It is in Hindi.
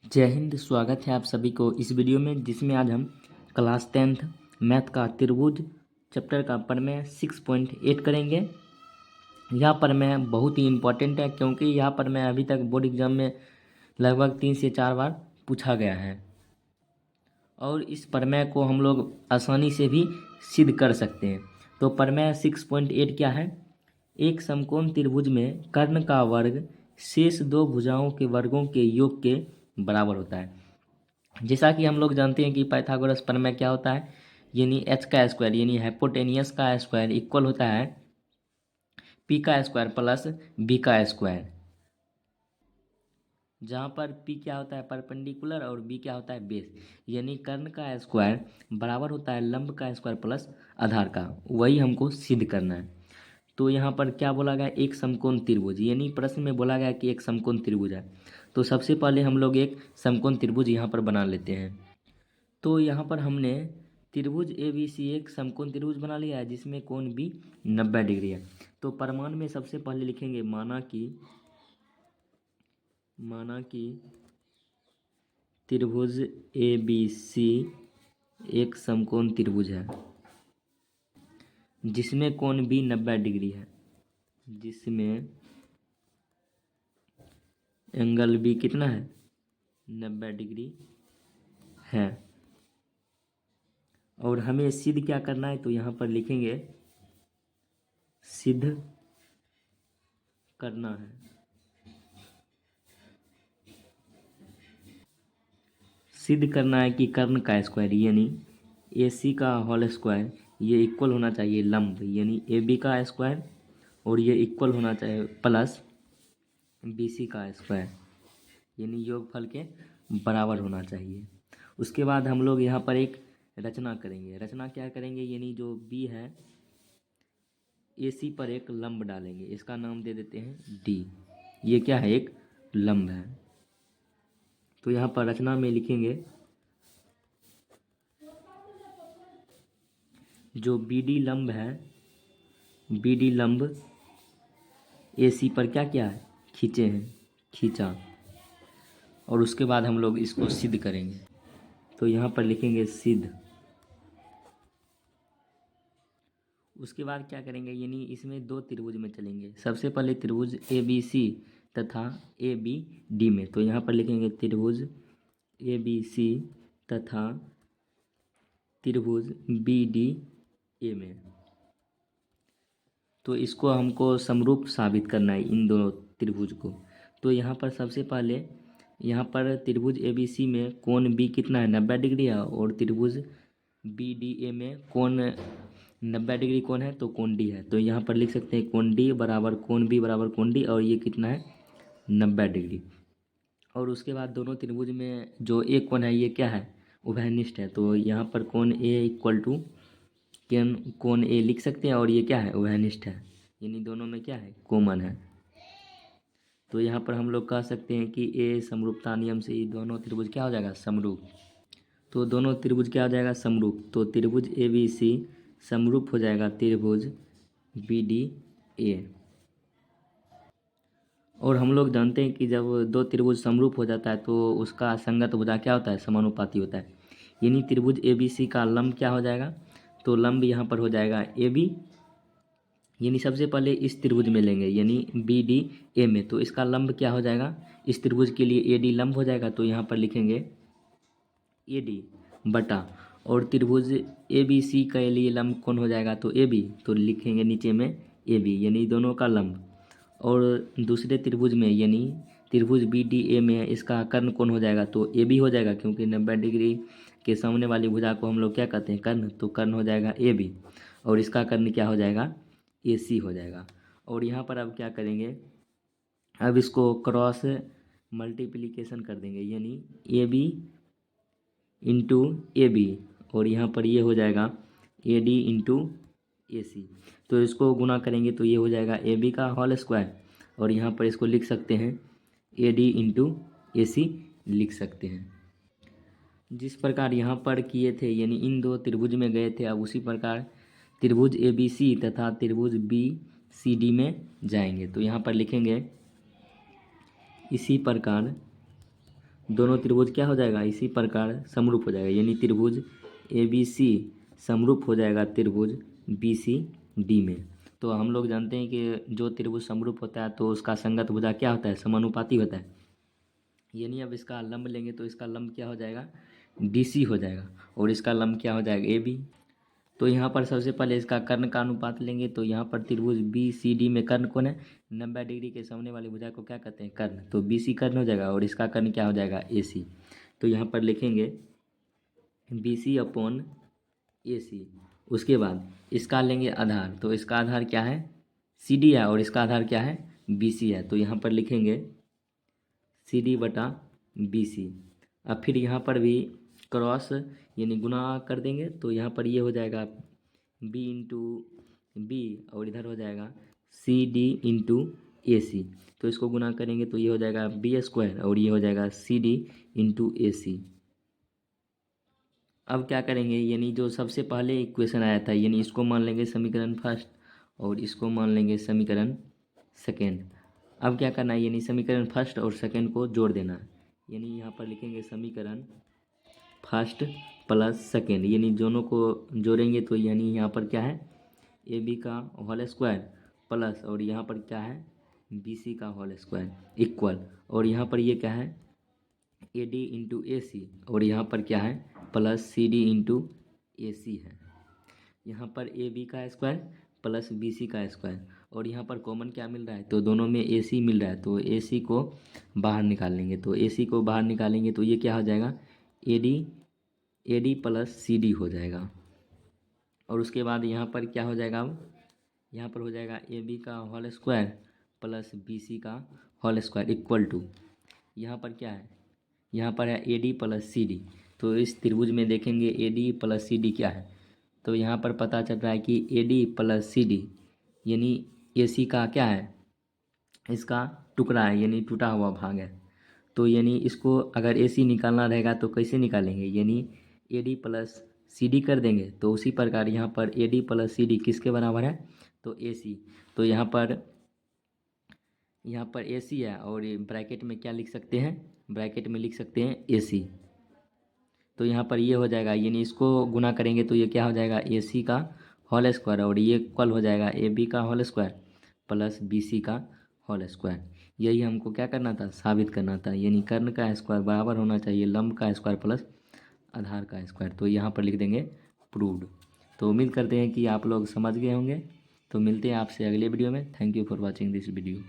जय हिंद। स्वागत है आप सभी को इस वीडियो में, जिसमें आज हम क्लास 10th मैथ का त्रिभुज चैप्टर का प्रमेय 6.8 करेंगे। यह प्रमेय बहुत ही इम्पोर्टेंट है, क्योंकि यह प्रमेय अभी तक बोर्ड एग्जाम में लगभग 3 से 4 बार पूछा गया है और इस प्रमेय को हम लोग आसानी से भी सिद्ध कर सकते हैं। तो प्रमेय 6.8 क्या है? एक समकोण त्रिभुज में कर्ण का वर्ग शेष दो भुजाओं के वर्गों के योग के बराबर होता है। जैसा कि हम लोग जानते हैं कि पाइथागोरस प्रमेय क्या होता है, यानी एच का स्क्वायर यानी हाइपोटेनियस का स्क्वायर इक्वल होता है पी का स्क्वायर प्लस बी का स्क्वायर, जहाँ पर पी क्या होता है परपेंडिकुलर और बी क्या होता है बेस, यानी कर्ण का स्क्वायर बराबर होता है लंब का स्क्वायर प्लस आधार का। वही हमको सिद्ध करना है। तो यहाँ पर क्या बोला गया? एक समकोण त्रिभुज, यानी प्रश्न में बोला गया कि एक समकोण त्रिभुज है। तो सबसे पहले हम लोग एक समकोण त्रिभुज यहाँ पर बना लेते हैं। तो यहाँ पर हमने त्रिभुज ए बी सी एक समकोण त्रिभुज बना लिया है, जिसमें कोण भी 90 डिग्री है। तो प्रमाण में सबसे पहले लिखेंगे माना कि त्रिभुज ए बी सी एक समकोण त्रिभुज है, जिसमें कोण भी 90 डिग्री है, जिसमें एंगल भी कितना है 90 डिग्री है। और हमें सिद्ध क्या करना है? तो यहाँ पर लिखेंगे सिद्ध करना है। सिद्ध करना है कि कर्ण का स्क्वायर यानी ए सी का होल स्क्वायर ये इक्वल होना चाहिए लंब यानी ए बी का स्क्वायर, और ये इक्वल होना चाहिए प्लस बी सी का स्क्वायर यानी योगफल के बराबर होना चाहिए। उसके बाद हम लोग यहाँ पर एक रचना करेंगे। रचना क्या करेंगे? यानी जो बी है ए सी पर एक लंब डालेंगे, इसका नाम दे देते हैं डी। ये क्या है? एक लंब है। तो यहाँ पर रचना में लिखेंगे जो बी डी लंब है, बी डी लंब ए सी पर क्या क्या है खींचे हैं, खींचा। और उसके बाद हम लोग इसको सिद्ध करेंगे। तो यहाँ पर लिखेंगे सिद्ध। उसके बाद क्या करेंगे? यानी इसमें दो त्रिभुज में चलेंगे। सबसे पहले त्रिभुज ए बी सी तथा ए बी डी में। तो यहाँ पर लिखेंगे त्रिभुज ए बी सी तथा त्रिभुज बी डी ए में। तो इसको हमको समरूप साबित करना है इन दोनों त्रिभुज को। तो यहाँ पर सबसे पहले यहाँ पर त्रिभुज ए बी सी में कोण बी कितना है 90 डिग्री है, और त्रिभुज बी डी ए में कोण 90 डिग्री कोण है तो कोण डी है। तो यहाँ पर लिख सकते हैं कोण डी बराबर कोण बी बराबर कोण डी, और ये कितना है 90 डिग्री। और उसके बाद दोनों त्रिभुज में जो एक कोण है ये क्या है उभयनिष्ठ है। तो यहाँ पर कोण ए इक्वल टू कोण ए लिख सकते हैं, और ये क्या है उभयनिष्ठ है, यानी दोनों में क्या है कॉमन है। तो यहाँ पर हम लोग कह सकते हैं कि ए समरूपता नियम से ये दोनों त्रिभुज क्या हो जाएगा समरूप। तो दोनों त्रिभुज क्या हो जाएगा समरूप। तो त्रिभुज ए बी सी समरूप हो जाएगा त्रिभुज बी डी ए। और हम लोग जानते हैं कि जब दो त्रिभुज समरूप हो जाता है तो उसका संगत भुजा क्या होता है समानुपाती होता है। यानी त्रिभुज ए बी सी का लंब क्या हो जाएगा? तो लंब यहाँ पर हो जाएगा ए बी, यानी सबसे पहले इस त्रिभुज में लेंगे यानी बी डी ए में। तो इसका लंब क्या हो जाएगा? इस त्रिभुज के लिए ए डी लंब हो जाएगा। तो यहाँ पर लिखेंगे ए डी बटा, और त्रिभुज ए बी सी के लिए लंब कौन हो जाएगा? तो ए बी। तो लिखेंगे नीचे में ए बी यानी दोनों का लंब। और दूसरे त्रिभुज में यानी त्रिभुज बी डी ए में इसका कर्ण कौन हो जाएगा? तो ए बी हो जाएगा, क्योंकि 90 डिग्री के सामने वाली भुजा को हम लोग क्या कहते हैं कर्ण। तो कर्ण हो जाएगा ए बी, और इसका कर्ण क्या हो जाएगा ए सी हो जाएगा। और यहाँ पर अब क्या करेंगे? अब इसको क्रॉस मल्टीप्लिकेशन कर देंगे यानी A B into A B, और यहाँ पर ये हो जाएगा ए डी इंटू ए सी। तो इसको गुना करेंगे तो ये हो जाएगा ए बी का होल स्क्वायर, और यहाँ पर इसको लिख सकते हैं ए डी इंटू ए सी लिख सकते हैं। जिस प्रकार यहाँ पर किए थे यानी इन दो त्रिभुज में गए थे, अब उसी प्रकार त्रिभुज ए बी सी तथा त्रिभुज बी सी डी में जाएंगे। तो यहाँ पर लिखेंगे इसी प्रकार दोनों त्रिभुज क्या हो जाएगा, इसी प्रकार समरूप हो जाएगा, यानी त्रिभुज ABC समरूप हो जाएगा त्रिभुज BCD में। तो हम लोग जानते हैं कि जो त्रिभुज समरूप होता है तो उसका संगत भुजा क्या होता है, समानुपाती होता है। यानी अब इसका लंब लेंगे तो इसका लंब क्या हो जाएगा, DC हो जाएगा, और इसका लंब क्या हो जाएगा, AB। तो यहाँ पर सबसे पहले इसका कर्ण का अनुपात लेंगे, तो यहाँ पर त्रिभुज BCD में कर्ण कौन है, 90 डिग्री के सामने वाली भुजा को क्या कहते हैं, कर्ण। तो BC कर्ण हो जाएगा और इसका कर्ण क्या हो जाएगा, AC। तो यहाँ पर लिखेंगे BC अपॉन AC। उसके बाद इसका लेंगे आधार, तो इसका आधार क्या है, CD है, और इसका आधार क्या है, BC है। तो यहाँ पर लिखेंगे CD बटा BC। अब फिर यहाँ पर भी क्रॉस यानी गुना कर देंगे, तो यहाँ पर ये हो जाएगा B इंटू बी, और इधर हो जाएगा CD इंटू AC। तो इसको गुना करेंगे तो ये हो जाएगा B² और ये हो जाएगा CD इंटू AC। अब क्या करेंगे, यानी जो सबसे पहले इक्वेशन आया था, यानी इसको मान लेंगे समीकरण फर्स्ट और इसको मान लेंगे समीकरण सेकेंड। अब क्या करना है, यानी समीकरण फर्स्ट और सेकेंड को जोड़ देना है। यानी यहाँ पर लिखेंगे समीकरण फर्स्ट प्लस सेकेंड, यानी दोनों को जोड़ेंगे तो यानी यहाँ पर क्या है, AB का होल स्क्वायर प्लस, और यहाँ पर क्या है, BC का होल स्क्वायर इक्वल, और यहाँ पर ये क्या है, AD इंटू AC, और यहाँ पर क्या है, प्लस CD इंटू AC है। यहाँ पर AB का स्क्वायर प्लस BC का स्क्वायर, और यहाँ पर कॉमन क्या मिल रहा है, तो दोनों में AC मिल रहा है, तो AC को बाहर निकाल लेंगे। तो AC को बाहर निकालेंगे तो ये क्या हो जाएगा, AD प्लस CD हो जाएगा। और उसके बाद यहाँ पर क्या हो जाएगा, अब यहाँ पर हो जाएगा AB का होल स्क्वायर प्लस BC का होल स्क्वायर इक्वल टू, यहाँ पर क्या है, यहाँ पर है AD प्लस CD। तो इस त्रिभुज में देखेंगे AD प्लस CD क्या है, तो यहाँ पर पता चल रहा है कि AD प्लस CD यानी AC का क्या है, इसका टुकड़ा है, यानी टूटा हुआ भाग है। तो यानी इसको अगर AC निकालना रहेगा तो कैसे निकालेंगे, यानी AD प्लस CD कर देंगे। तो उसी प्रकार यहाँ पर AD प्लस CD किसके बराबर है, तो AC। तो यहाँ पर AC है, और ये ब्रैकेट में क्या लिख सकते हैं, ब्रैकेट में लिख सकते हैं AC। तो यहाँ पर ये हो जाएगा, यानी इसको गुना करेंगे तो ये क्या हो जाएगा, AC का होल स्क्वायर, और ये इक्वल हो जाएगा AB का होल स्क्वायर प्लस BC का होल स्क्वायर। यही हमको क्या करना था, साबित करना था, यानी कर्ण का स्क्वायर बराबर होना चाहिए लंब का स्क्वायर प्लस आधार का स्क्वायर। तो यहाँ पर लिख देंगे प्रूव्ड। तो उम्मीद करते हैं कि आप लोग समझ गए होंगे। तो मिलते हैं आपसे अगले वीडियो में। Thank you for watching this video.